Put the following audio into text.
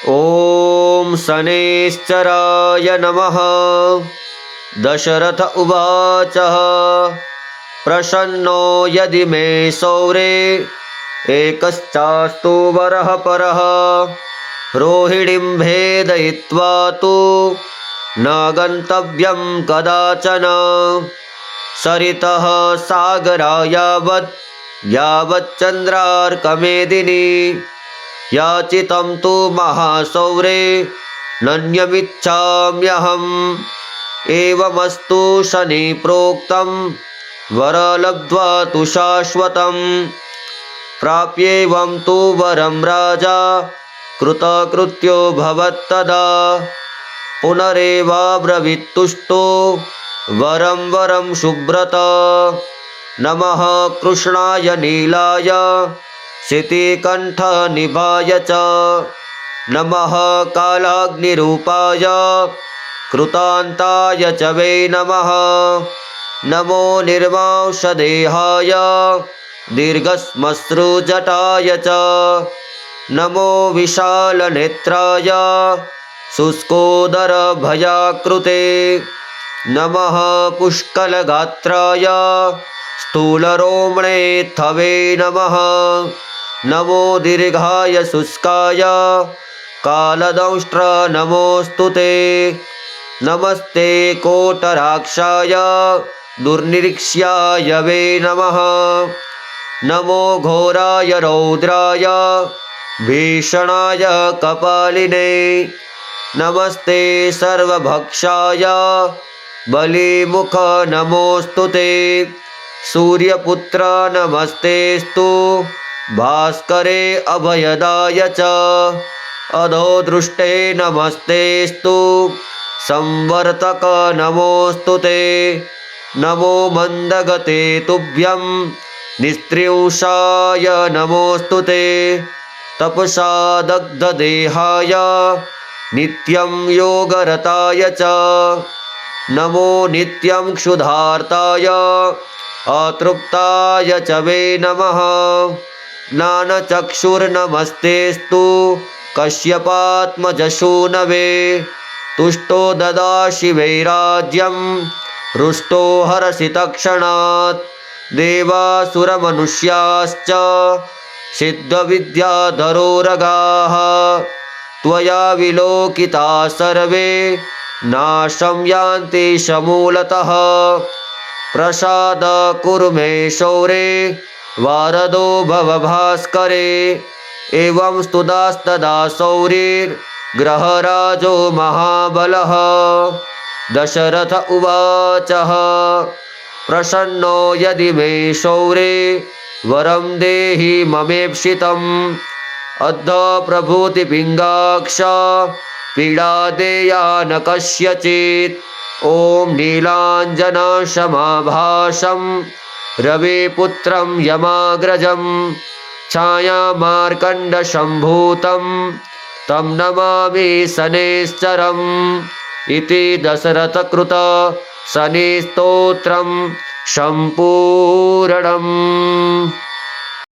ॐ शनैश्चराय नमः। दशरथ उवाच प्रसन्नो यदि मे सौरे एकश्चास्तु वरः परः रोहिणीं भेदयित्वा तु न गन्तव्यं कदाचन सरितः सागरायावत् यावच्चन्द्रार्कमेदिनी याचितं तु महासौरे नन्यमिच्छाम्यहम् एवमस्तु शनि प्रोक्तं वरलब्ध्वा तु शाश्वतं प्राप्येवं तु वरं राजा कृतकृत्यो भवत्तदा पुनरेवाब्रवीत्तुष्टो वरं वरं शुभ्रत नमः कृष्णाय नीलाय शितिकण्ठनिभाय च नमः कालाग्निरूपाय कृतान्ताय च वै नमः नमो निर्वांशदेहाय दीर्घश्मश्रुजटाय च नमो विशालनेत्राय शुष्कोदरभयाकृते नमः पुष्कलगात्राय स्थूलरोमणे थवे नमः नमो दीर्घाय शुष्काय कालदंष्ट्र नमोऽस्तु ते नमस्ते कोटराक्षाय दुर्निरीक्ष्याय वे नमः नमो घोराय रौद्राय भीषणाय कपालिने नमस्ते सर्वभक्षाय बलिमुख नमोऽस्तु ते सूर्यपुत्र नमस्तेस्तु भास्करे अभयदाय च अधोदृष्टे नमस्तेस्तु संवर्तक नमोऽस्तु ते नमो मन्दगते तुभ्यं निस्त्रिंशाय नमोऽस्तु ते तपसा दग्धदेहाय नित्यं योगरताय च नमो नित्यं क्षुधार्ताय अतृप्ताय च वे नमः ज्ञानचक्षुर्नमस्तेस्तु कश्यपात्मजशूनवे तुष्टो ददासि वैराज्यं हृष्टो हरसि तत्क्षणात् देवासुरमनुष्याश्च सिद्धविद्याधरोरगाः त्वया विलोकिता सर्वे नाशं यान्ति समूलतः प्रसाद कुरु मे शौरे वारदो भव भास्करे एवं स्तुदास्तदा शौरिर्ग्रहराजो महाबलः दशरथ उवाच प्रसन्नो यदि मे शौरे वरं देहि ममेप्सितम् अद्ध प्रभूतिपिङ्गाक्ष पीडा देया न कस्यचित् ॐ नीलाञ्जनशमाभासं रविपुत्रं यमाग्रजं छायामार्कण्डसम्भूतं तं नमामि शनैश्चरम् इति दशरथकृत शनिस्तोत्रं सम्पूर्णम्।